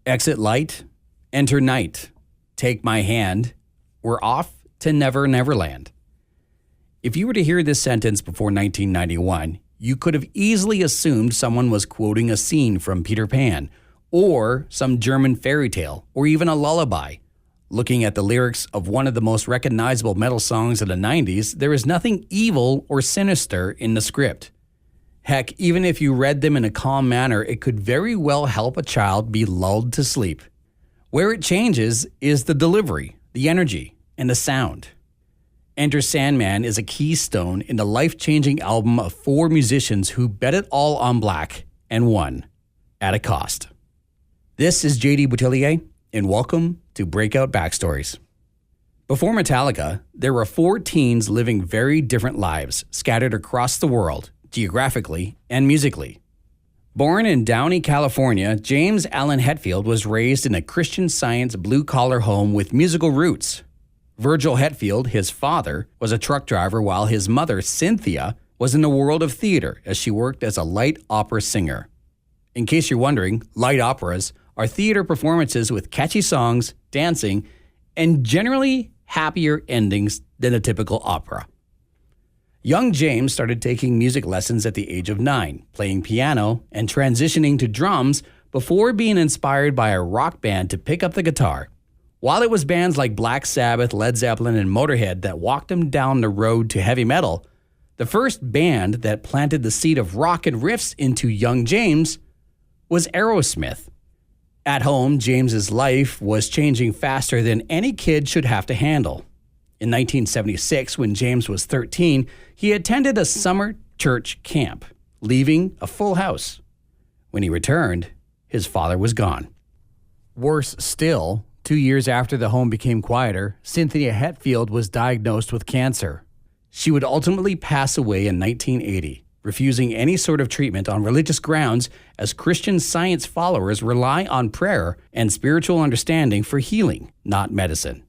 Exit light, enter night. Take my hand. We're off to Never Never Land. If you were to hear this sentence before 1991, you could have easily assumed someone was quoting a scene from Peter Pan, or some German fairy tale, or even a lullaby. Looking at the lyrics of one of the most recognizable metal songs of the 90s, there is nothing evil or sinister in the script. Heck, even if you read them in a calm manner, it could very well help a child be lulled to sleep. Where it changes is the delivery, the energy, and the sound. Enter Sandman is a keystone in the life-changing album of four musicians who bet it all on black and won, at a cost. This is JD Boutillier, and welcome to Breakout Backstories. Before Metallica, there were four teens living very different lives, scattered across the world, geographically and musically. Born in Downey, California, James Allen Hetfield was raised in a Christian Science blue-collar home with musical roots. Virgil Hetfield, his father, was a truck driver while his mother, Cynthia, was in the world of theater as she worked as a light opera singer. In case you're wondering, light operas are theater performances with catchy songs, dancing, and generally happier endings than a typical opera. Young James started taking music lessons at the age of 9, playing piano and transitioning to drums before being inspired by a rock band to pick up the guitar. While it was bands like Black Sabbath, Led Zeppelin, and Motorhead that walked him down the road to heavy metal, the first band that planted the seed of rock and riffs into young James was Aerosmith. At home, James's life was changing faster than any kid should have to handle. In 1976, when James was 13, he attended a summer church camp, leaving a full house. When he returned, his father was gone. Worse still, 2 years after the home became quieter, Cynthia Hetfield was diagnosed with cancer. She would ultimately pass away in 1980, refusing any sort of treatment on religious grounds, as Christian Science followers rely on prayer and spiritual understanding for healing, not medicine.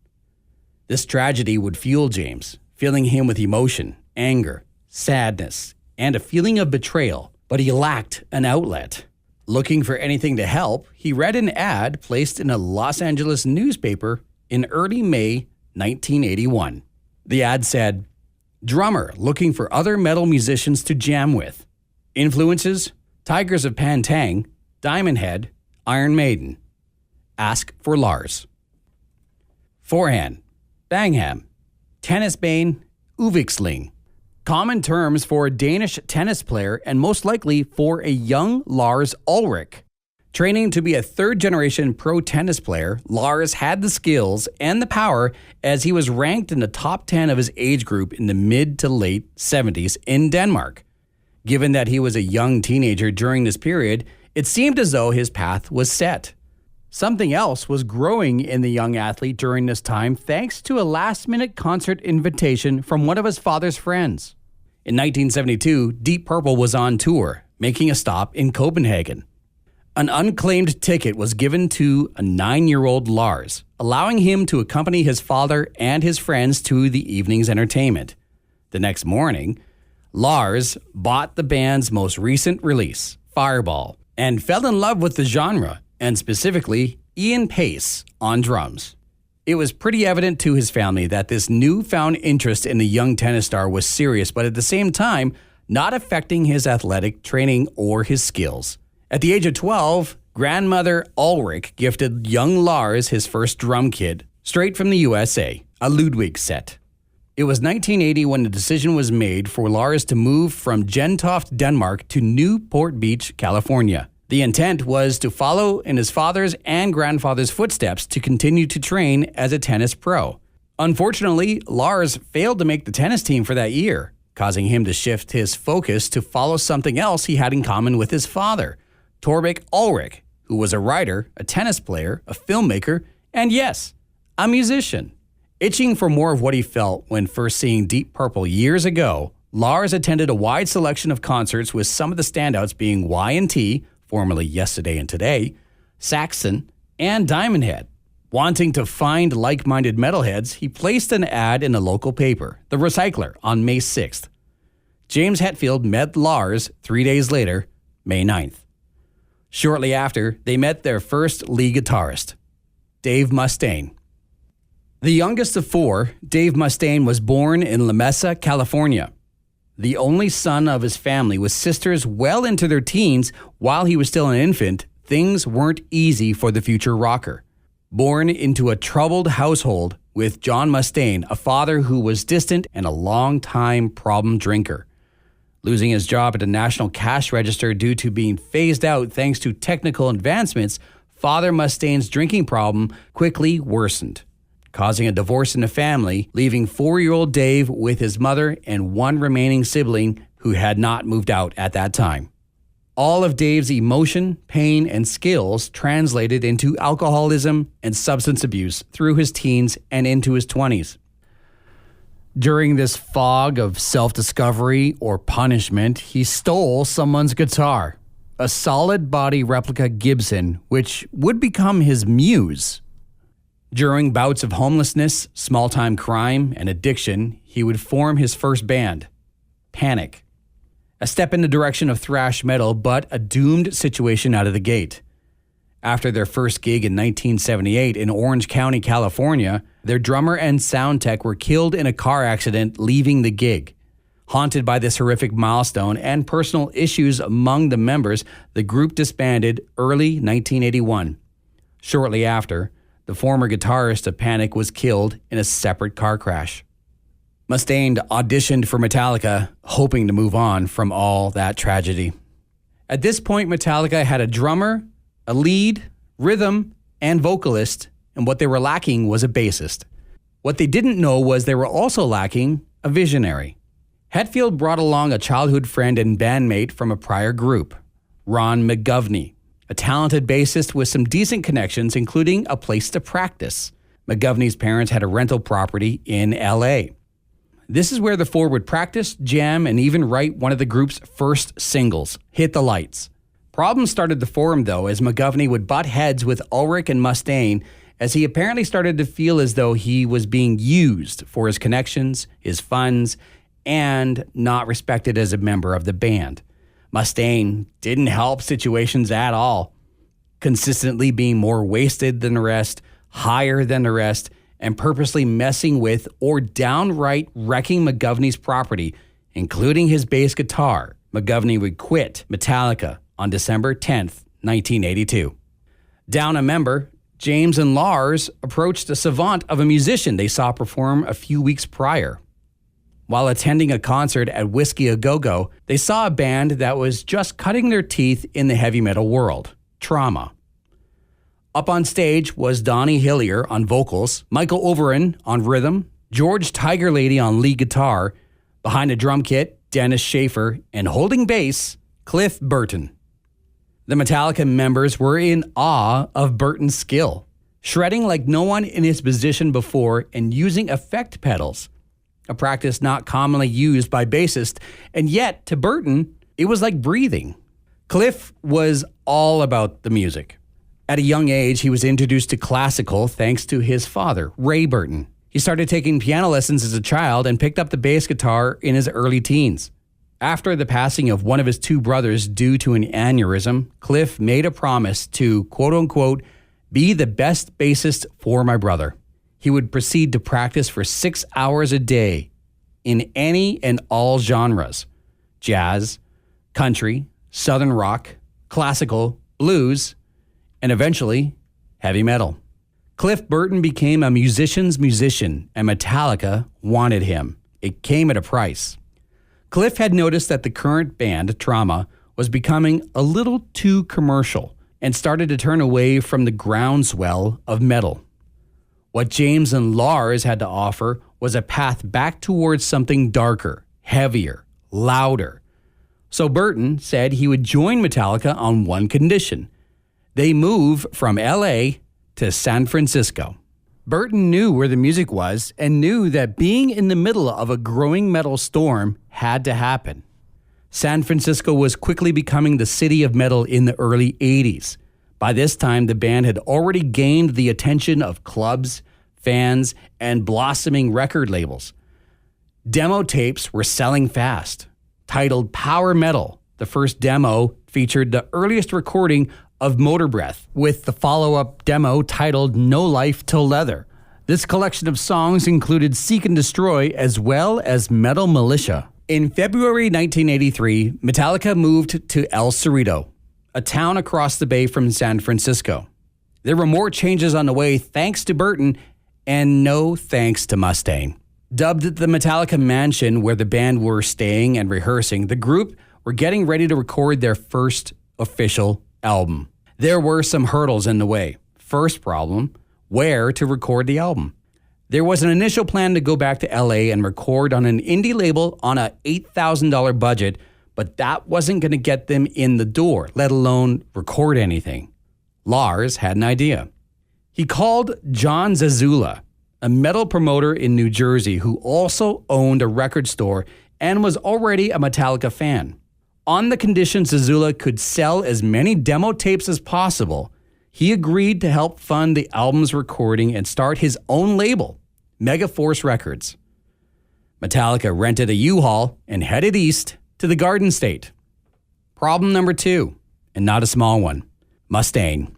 This tragedy would fuel James, filling him with emotion, anger, sadness, and a feeling of betrayal, but he lacked an outlet. Looking for anything to help, he read an ad placed in a Los Angeles newspaper in early May 1981. The ad said, "Drummer looking for other metal musicians to jam with. Influences: Tigers of Pantang, Diamond Head, Iron Maiden. Ask for Lars." Forehand, Bangham, Tennisbane, Uviksling. Common terms for a Danish tennis player and most likely for a young Lars Ulrich. Training to be a third-generation pro tennis player, Lars had the skills and the power as he was ranked in the top 10 of his age group in the mid to late 70s in Denmark. Given that he was a young teenager during this period, it seemed as though his path was set. Something else was growing in the young athlete during this time thanks to a last-minute concert invitation from one of his father's friends. In 1972, Deep Purple was on tour, making a stop in Copenhagen. An unclaimed ticket was given to a 9-year-old Lars, allowing him to accompany his father and his friends to the evening's entertainment. The next morning, Lars bought the band's most recent release, Fireball, and fell in love with the genre, and specifically Ian Pace on drums. It was pretty evident to his family that this newfound interest in the young tennis star was serious, but at the same time, not affecting his athletic training or his skills. At the age of 12, grandmother Ulrich gifted young Lars his first drum kit, straight from the USA, a Ludwig set. It was 1980 when the decision was made for Lars to move from Gentofte, Denmark to Newport Beach, California. The intent was to follow in his father's and grandfather's footsteps to continue to train as a tennis pro. Unfortunately, Lars failed to make the tennis team for that year, causing him to shift his focus to follow something else he had in common with his father, Torbeck Ulrich, who was a writer, a tennis player, a filmmaker, and yes, a musician. Itching for more of what he felt when first seeing Deep Purple years ago, Lars attended a wide selection of concerts, with some of the standouts being Y&T, formerly Yesterday and Today, Saxon, and Diamond Head. Wanting to find like-minded metalheads, he placed an ad in a local paper, The Recycler, on May 6th. James Hetfield met Lars 3 days later, May 9th. Shortly after, they met their first lead guitarist, Dave Mustaine. The youngest of four, Dave Mustaine was born in La Mesa, California. The only son of his family with sisters well into their teens. While he was still an infant, things weren't easy for the future rocker. Born into a troubled household with John Mustaine, a father who was distant and a long-time problem drinker. Losing his job at a national cash register due to being phased out thanks to technical advancements, Father Mustaine's drinking problem quickly worsened, causing a divorce in the family, leaving 4-year-old Dave with his mother and one remaining sibling who had not moved out at that time. All of Dave's emotion, pain, and skills translated into alcoholism and substance abuse through his teens and into his 20s. During this fog of self-discovery or punishment, he stole someone's guitar, a solid body replica Gibson, which would become his muse. During bouts of homelessness, small-time crime, and addiction, he would form his first band, Panic. A step in the direction of thrash metal, but a doomed situation out of the gate. After their first gig in 1978 in Orange County, California, their drummer and sound tech were killed in a car accident leaving the gig. Haunted by this horrific milestone and personal issues among the members, the group disbanded early 1981. Shortly after, the former guitarist of Panic was killed in a separate car crash. Mustaine auditioned for Metallica, hoping to move on from all that tragedy. At this point, Metallica had a drummer, a lead, rhythm, and vocalist, and what they were lacking was a bassist. What they didn't know was they were also lacking a visionary. Hetfield brought along a childhood friend and bandmate from a prior group, Ron McGovney, a talented bassist with some decent connections, including a place to practice. McGovney's parents had a rental property in L.A. This is where the four would practice, jam, and even write one of the group's first singles, Hit the Lights. Problems started to form, though, as McGovney would butt heads with Ulrich and Mustaine, as he apparently started to feel as though he was being used for his connections, his funds, and not respected as a member of the band. Mustaine didn't help situations at all, consistently being more wasted than the rest, higher than the rest, and purposely messing with or downright wrecking McGovney's property, including his bass guitar. McGovney would quit Metallica on December 10th, 1982. Down a member, James and Lars approached a savant of a musician they saw perform a few weeks prior. While attending a concert at Whiskey A Go-Go, they saw a band that was just cutting their teeth in the heavy metal world, Trauma. Up on stage was Donnie Hillier on vocals, Michael Overin on rhythm, George Tiger Lady on lead guitar, behind a drum kit, Dennis Schaefer, and holding bass, Cliff Burton. The Metallica members were in awe of Burton's skill, shredding like no one in his position before and using effect pedals, a practice not commonly used by bassists, and yet, to Burton, it was like breathing. Cliff was all about the music. At a young age, he was introduced to classical thanks to his father, Ray Burton. He started taking piano lessons as a child and picked up the bass guitar in his early teens. After the passing of one of his two brothers due to an aneurysm, Cliff made a promise to, quote-unquote, be the best bassist for my brother. He would proceed to practice for 6 hours a day in any and all genres: jazz, country, southern rock, classical, blues, and eventually, heavy metal. Cliff Burton became a musician's musician, and Metallica wanted him. It came at a price. Cliff had noticed that the current band, Trauma, was becoming a little too commercial and started to turn away from the groundswell of metal. What James and Lars had to offer was a path back towards something darker, heavier, louder. So Burton said he would join Metallica on one condition: they move from LA to San Francisco. Burton knew where the music was and knew that being in the middle of a growing metal storm had to happen. San Francisco was quickly becoming the city of metal in the early 80s. By this time, the band had already gained the attention of clubs, fans, and blossoming record labels. Demo tapes were selling fast. Titled Power Metal, the first demo featured the earliest recording of Motor Breath, with the follow-up demo titled No Life Till Leather. This collection of songs included Seek and Destroy as well as Metal Militia. In February 1983, Metallica moved to El Cerrito, a town across the bay from San Francisco. There were more changes on the way thanks to Burton and no thanks to Mustaine. Dubbed the Metallica Mansion, where the band were staying and rehearsing, the group were getting ready to record their first official album. There were some hurdles in the way. First problem, where to record the album. There was an initial plan to go back to LA and record on an indie label on a $8,000 budget, but that wasn't going to get them in the door, let alone record anything. Lars had an idea. He called John Zazula, a metal promoter in New Jersey who also owned a record store and was already a Metallica fan. On the condition Zazula could sell as many demo tapes as possible, he agreed to help fund the album's recording and start his own label, Megaforce Records. Metallica rented a U-Haul and headed east to the Garden State. Problem number 2, and not a small one, Mustaine.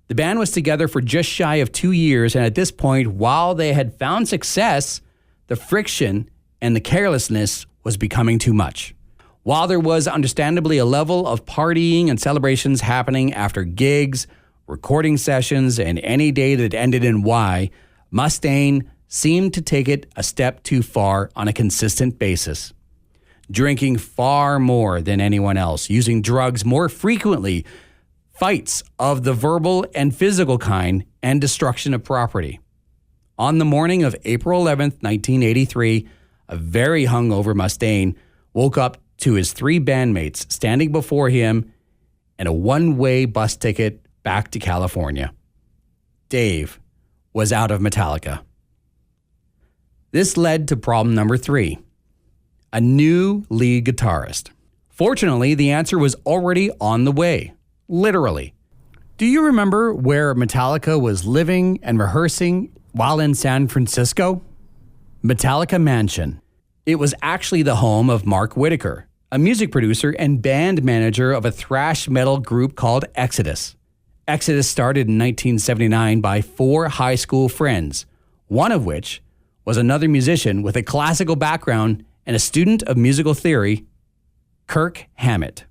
The band was together for just shy of 2 years, and at this point, while they had found success, the friction and the carelessness was becoming too much. While there was understandably a level of partying and celebrations happening after gigs, recording sessions, and any day that ended in Y, Mustaine seemed to take it a step too far on a consistent basis. Drinking far more than anyone else, using drugs more frequently, fights of the verbal and physical kind, and destruction of property. On the morning of April 11th, 1983, a very hungover Mustaine woke up to his 3 bandmates standing before him and a one-way bus ticket back to California. Dave was out of Metallica. This led to problem number 3, a new lead guitarist. Fortunately, the answer was already on the way, literally. Do you remember where Metallica was living and rehearsing while in San Francisco? Metallica Mansion. It was actually the home of Mark Whitaker, a music producer and band manager of a thrash metal group called Exodus. Exodus started in 1979 by 4 high school friends, one of which was another musician with a classical background and a student of musical theory, Kirk Hammett.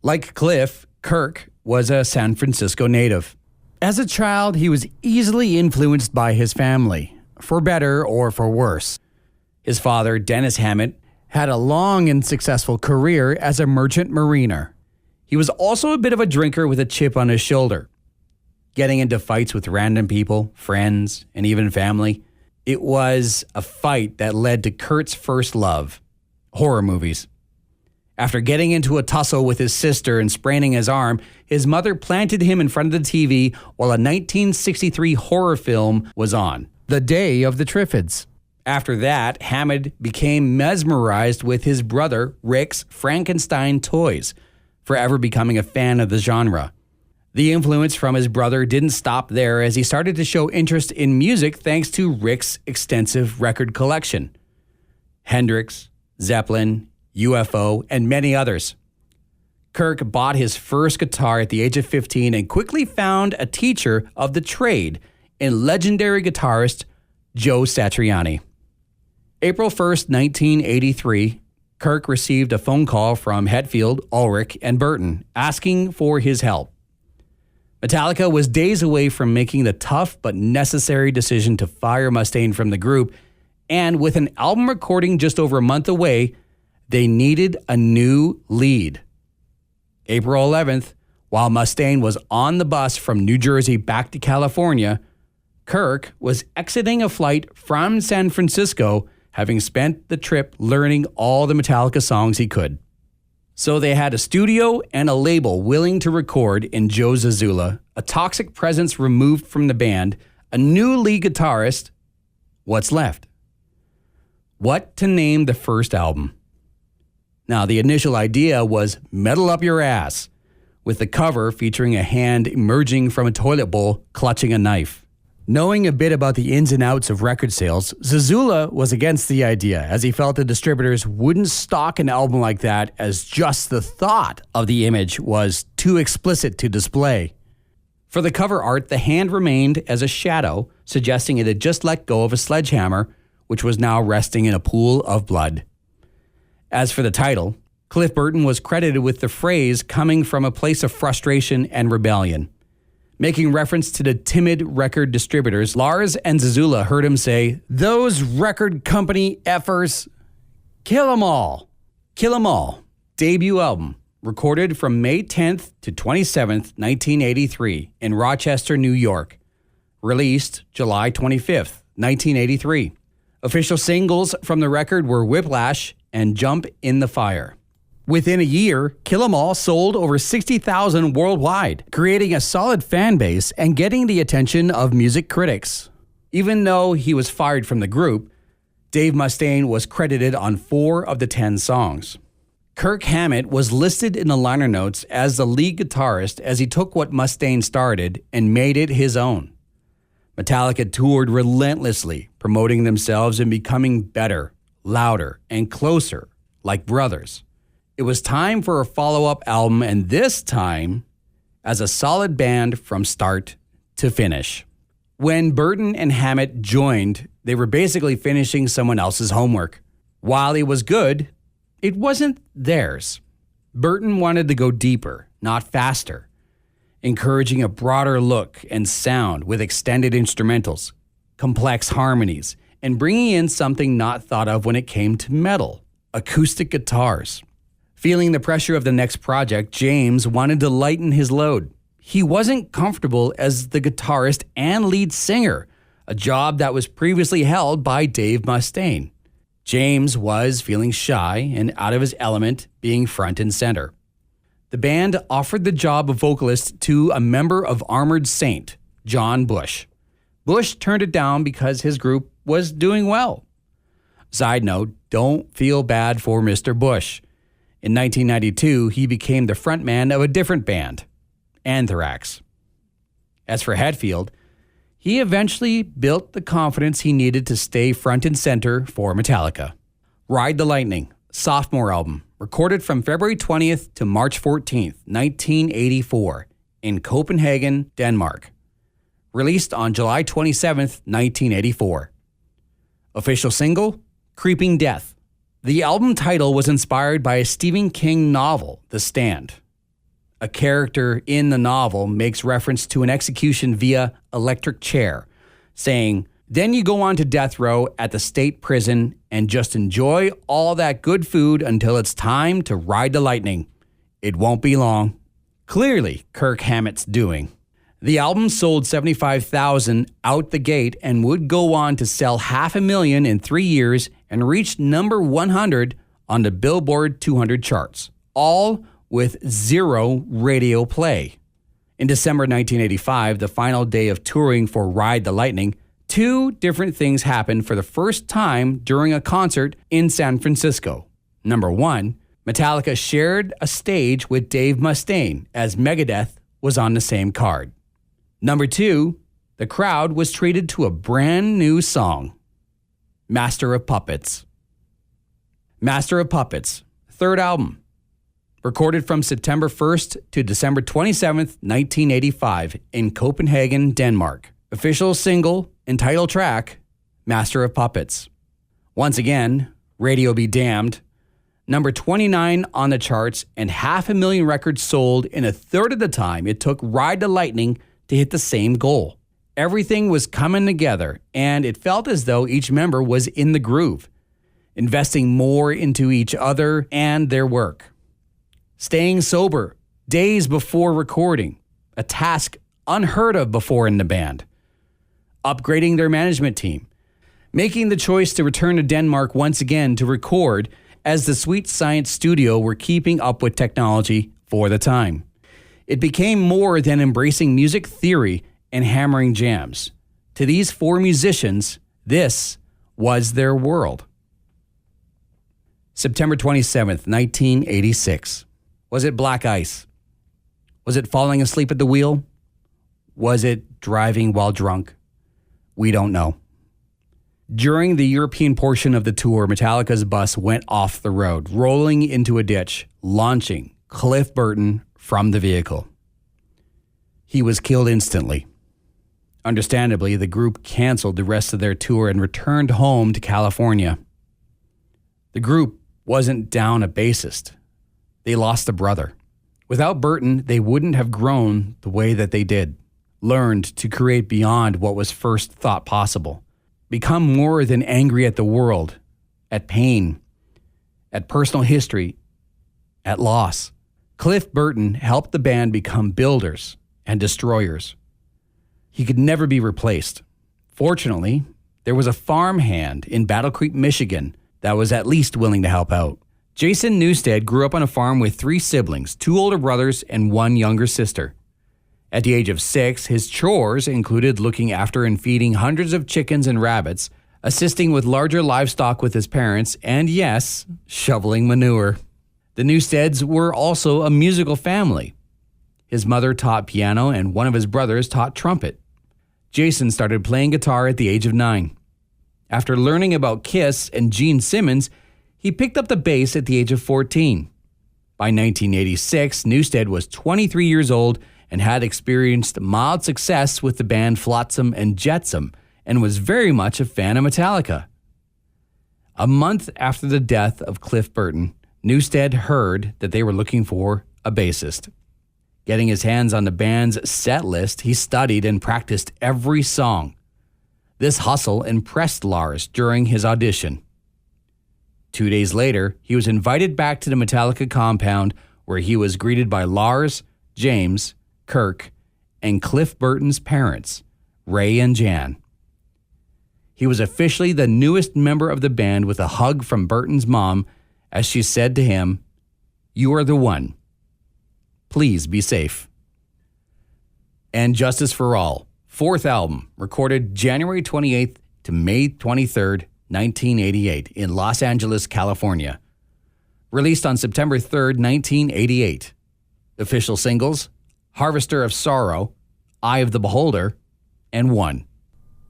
Like Cliff, Kirk was a San Francisco native. As a child, he was easily influenced by his family, for better or for worse. His father, Dennis Hammett, had a long and successful career as a merchant mariner. He was also a bit of a drinker with a chip on his shoulder, getting into fights with random people, friends, and even family. It was a fight that led to Kurt's first love, horror movies. After getting into a tussle with his sister and spraining his arm, his mother planted him in front of the TV while a 1963 horror film was on, The Day of the Triffids. After that, Hammett became mesmerized with his brother Rick's Frankenstein toys, forever becoming a fan of the genre. The influence from his brother didn't stop there as he started to show interest in music thanks to Rick's extensive record collection. Hendrix, Zeppelin, UFO, and many others. Kirk bought his first guitar at the age of 15 and quickly found a teacher of the trade in legendary guitarist Joe Satriani. April 1st, 1983, Kirk received a phone call from Hetfield, Ulrich, and Burton asking for his help. Metallica was days away from making the tough but necessary decision to fire Mustaine from the group, and with an album recording just over a month away, they needed a new lead. April 11th, while Mustaine was on the bus from New Jersey back to California, Kirk was exiting a flight from San Francisco, having spent the trip learning all the Metallica songs he could. So they had a studio and a label willing to record in Joe Zazula, a toxic presence removed from the band, a new lead guitarist. What's left? What to name the first album? Now, the initial idea was Metal Up Your Ass, with the cover featuring a hand emerging from a toilet bowl clutching a knife. Knowing a bit about the ins and outs of record sales, Zazula was against the idea, as he felt the distributors wouldn't stock an album like that, as just the thought of the image was too explicit to display. For the cover art, the hand remained as a shadow, suggesting it had just let go of a sledgehammer, which was now resting in a pool of blood. As for the title, Cliff Burton was credited with the phrase coming from a place of frustration and rebellion. Making reference to the timid record distributors, Lars and Zazula heard him say, "Those record company effers, kill 'em all." Kill 'em All, debut album, recorded from May 10th to 27th, 1983 in Rochester, New York. Released July 25th, 1983. Official singles from the record were Whiplash and Jump in the Fire. Within a year, Kill 'Em All sold over 60,000 worldwide, creating a solid fan base and getting the attention of music critics. Even though he was fired from the group, Dave Mustaine was credited on 4 of the 10 songs. Kirk Hammett was listed in the liner notes as the lead guitarist, as he took what Mustaine started and made it his own. Metallica toured relentlessly, promoting themselves and becoming better, louder, and closer, like brothers. It was time for a follow-up album, and this time as a solid band from start to finish. When Burton and Hammett joined, they were basically finishing someone else's homework. While it was good, it wasn't theirs. Burton wanted to go deeper, not faster, encouraging a broader look and sound with extended instrumentals, complex harmonies, and bringing in something not thought of when it came to metal, acoustic guitars. Feeling the pressure of the next project, James wanted to lighten his load. He wasn't comfortable as the guitarist and lead singer, a job that was previously held by Dave Mustaine. James was feeling shy and out of his element, being front and center. The band offered the job of vocalist to a member of Armored Saint, John Bush. Bush turned it down because his group was doing well. Side note, don't feel bad for Mr. Bush. In 1992, he became the frontman of a different band, Anthrax. As for Hetfield, he eventually built the confidence he needed to stay front and center for Metallica. Ride the Lightning, sophomore album, recorded from February 20th to March 14th, 1984, in Copenhagen, Denmark. Released on July 27th, 1984. Official single, Creeping Death. The album title was inspired by a Stephen King novel, The Stand. A character in the novel makes reference to an execution via electric chair, saying, "Then you go on to death row at the state prison and just enjoy all that good food until it's time to ride the lightning. It won't be long." Clearly, Kirk Hammett's doing. The album sold 75,000 out the gate and would go on to sell 500,000 in 3 years and reach number 100 on the Billboard 200 charts, all with 0 radio play. In December 1985, the final day of touring for Ride the Lightning, 2 different things happened for the first time during a concert in San Francisco. Number 1, Metallica shared a stage with Dave Mustaine, as Megadeth was on the same card. Number 2, the crowd was treated to a brand new song, Master of Puppets. Master of Puppets, third album. Recorded from September 1st to December 27th, 1985 in Copenhagen, Denmark. Official single and title track, Master of Puppets. Once again, radio be damned. Number 29 on the charts and 500,000 records sold in a third of the time it took Ride the Lightning to hit the same goal. Everything was coming together, and it felt as though each member was in the groove, investing more into each other and their work. Staying sober days before recording, a task unheard of before in the band. Upgrading their management team. Making the choice to return to Denmark once again to record, as the Sweet Science studio were keeping up with technology for the time. It became more than embracing music theory and hammering jams. To these 4 musicians, this was their world. September 27th, 1986. Was it black ice? Was it falling asleep at the wheel? Was it driving while drunk? We don't know. During the European portion of the tour, Metallica's bus went off the road, rolling into a ditch, launching Cliff Burton from the vehicle. He was killed instantly. Understandably, the group canceled the rest of their tour and returned home to California. The group wasn't down a bassist. They lost a brother. Without Burton, they wouldn't have grown the way that they did, learned to create beyond what was first thought possible, become more than angry at the world, at pain, at personal history, at loss. Cliff Burton helped the band become builders and destroyers. He could never be replaced. Fortunately, there was a farmhand in Battle Creek, Michigan that was at least willing to help out. Jason Newsted grew up on a farm with 3 siblings, 2 older brothers and 1 younger sister. At the age of 6, his chores included looking after and feeding hundreds of chickens and rabbits, assisting with larger livestock with his parents, and yes, shoveling manure. The Newsteds were also a musical family. His mother taught piano and one of his brothers taught trumpet. Jason started playing guitar at the age of 9. After learning about Kiss and Gene Simmons, he picked up the bass at the age of 14. By 1986, Newsted was 23 years old and had experienced mild success with the band Flotsam and Jetsam and was very much a fan of Metallica. A month after the death of Cliff Burton, Newsted heard that they were looking for a bassist. Getting his hands on the band's set list, he studied and practiced every song. This hustle impressed Lars during his audition. 2 days later, he was invited back to the Metallica compound where he was greeted by Lars, James, Kirk, and Cliff Burton's parents, Ray and Jan. He was officially the newest member of the band with a hug from Burton's mom as she said to him, "You are the one. Please be safe." And Justice for All, 4th album, recorded January 28th to May 23rd, 1988 in Los Angeles, California. Released on September 3rd, 1988. Official singles, Harvester of Sorrow, Eye of the Beholder, and One.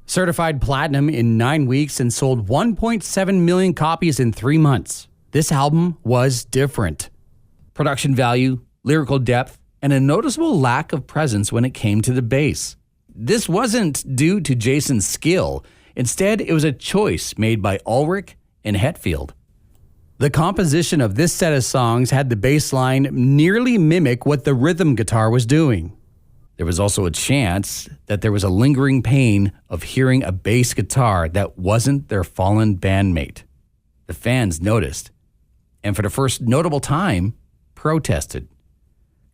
Certified platinum in 9 weeks and sold 1.7 million copies in 3 months. This album was different. Production value, lyrical depth, and a noticeable lack of presence when it came to the bass. This wasn't due to Jason's skill. Instead, it was a choice made by Ulrich and Hetfield. The composition of this set of songs had the bass line nearly mimic what the rhythm guitar was doing. There was also a chance that there was a lingering pain of hearing a bass guitar that wasn't their fallen bandmate. The fans noticed, and for the first notable time, protested,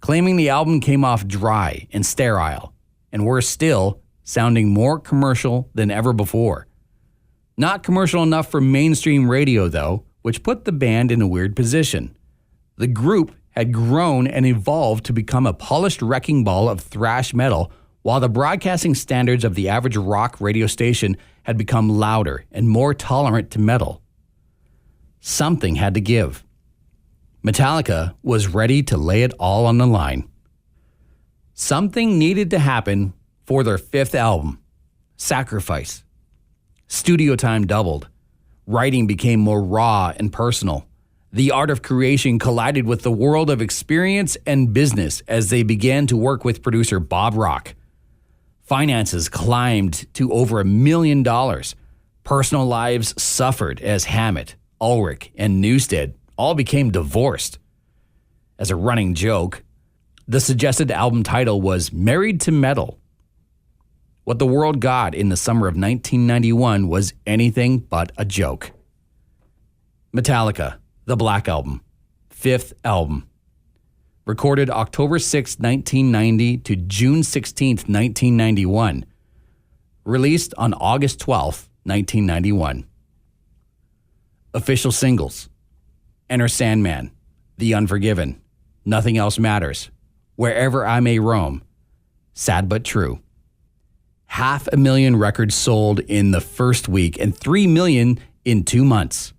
claiming the album came off dry and sterile, and worse still, sounding more commercial than ever before. Not commercial enough for mainstream radio, though, which put the band in a weird position. The group had grown and evolved to become a polished wrecking ball of thrash metal, while the broadcasting standards of the average rock radio station had become louder and more tolerant to metal. Something had to give. Metallica was ready to lay it all on the line. Something needed to happen for their 5th album, Sacrifice. Studio time doubled. Writing became more raw and personal. The art of creation collided with the world of experience and business as they began to work with producer Bob Rock. Finances climbed to over $1 million. Personal lives suffered as Hammett, Ulrich, and Newsted all became divorced. As a running joke, the suggested album title was Married to Metal. What the world got in the summer of 1991 was anything but a joke. Metallica, The Black Album, 5th album. Recorded October 6, 1990 to June 16, 1991. Released on August 12, 1991. Official singles: Enter Sandman, The Unforgiven, Nothing Else Matters, Wherever I May Roam, Sad But True. 500,000 records sold in the first week and 3 million in 2 months.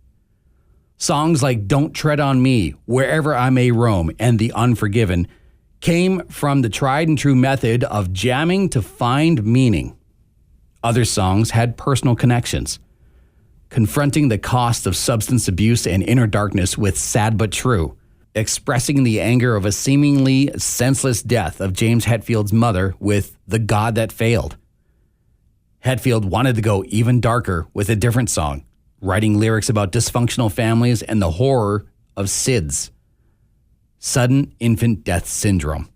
Songs like Don't Tread on Me, Wherever I May Roam, and The Unforgiven came from the tried and true method of jamming to find meaning. Other songs had personal connections, confronting the cost of substance abuse and inner darkness with Sad But True, expressing the anger of a seemingly senseless death of James Hetfield's mother with The God That Failed. Hetfield wanted to go even darker with a different song, writing lyrics about dysfunctional families and the horror of SIDS, sudden infant death syndrome.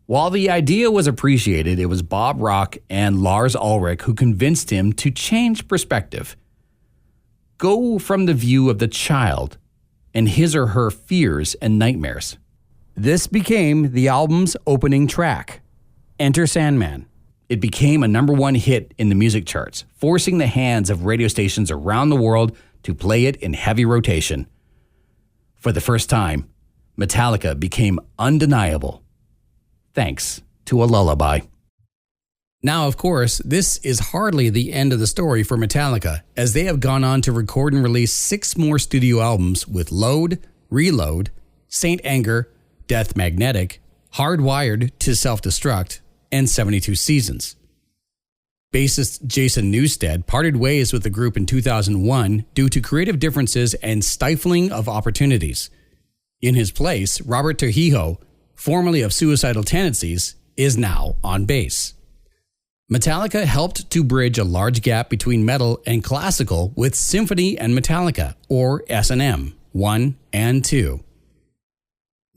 While the idea was appreciated, it was Bob Rock and Lars Ulrich who convinced him to change perspective. Go from the view of the child and his or her fears and nightmares. This became the album's opening track, Enter Sandman. It became a #1 hit in the music charts, forcing the hands of radio stations around the world to play it in heavy rotation. For the first time, Metallica became undeniable, thanks to a lullaby. Now, of course, this is hardly the end of the story for Metallica, as they have gone on to record and release 6 more studio albums with Load, Reload, Saint Anger, Death Magnetic, Hardwired to Self-Destruct, and 72 Seasons. Bassist Jason Newsted parted ways with the group in 2001 due to creative differences and stifling of opportunities. In his place, Robert Trujillo, formerly of Suicidal Tendencies, is now on bass. Metallica helped to bridge a large gap between metal and classical with Symphony and Metallica, or S&M, 1 and 2.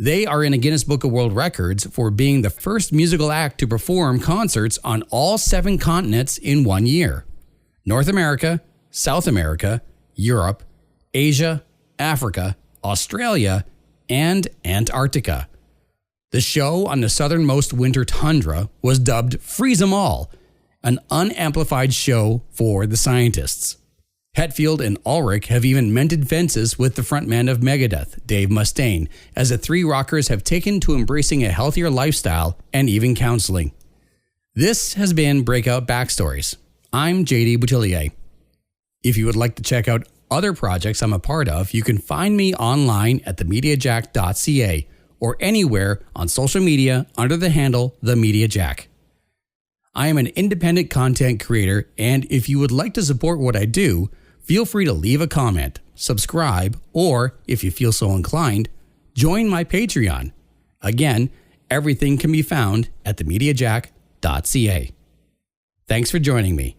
They are in a Guinness Book of World Records for being the first musical act to perform concerts on all 7 continents in 1 year: North America, South America, Europe, Asia, Africa, Australia, and Antarctica. The show on the southernmost winter tundra was dubbed Freeze 'Em All, an unamplified show for the scientists. Hetfield and Ulrich have even mended fences with the frontman of Megadeth, Dave Mustaine, as the 3 rockers have taken to embracing a healthier lifestyle and even counseling. This has been Breakout Backstories. I'm JD Boutillier. If you would like to check out other projects I'm a part of, you can find me online at TheMediajack.ca or anywhere on social media under the handle TheMediajack. I am an independent content creator, and if you would like to support what I do, feel free to leave a comment, subscribe, or, if you feel so inclined, join my Patreon. Again, everything can be found at TheMediajack.ca. Thanks for joining me.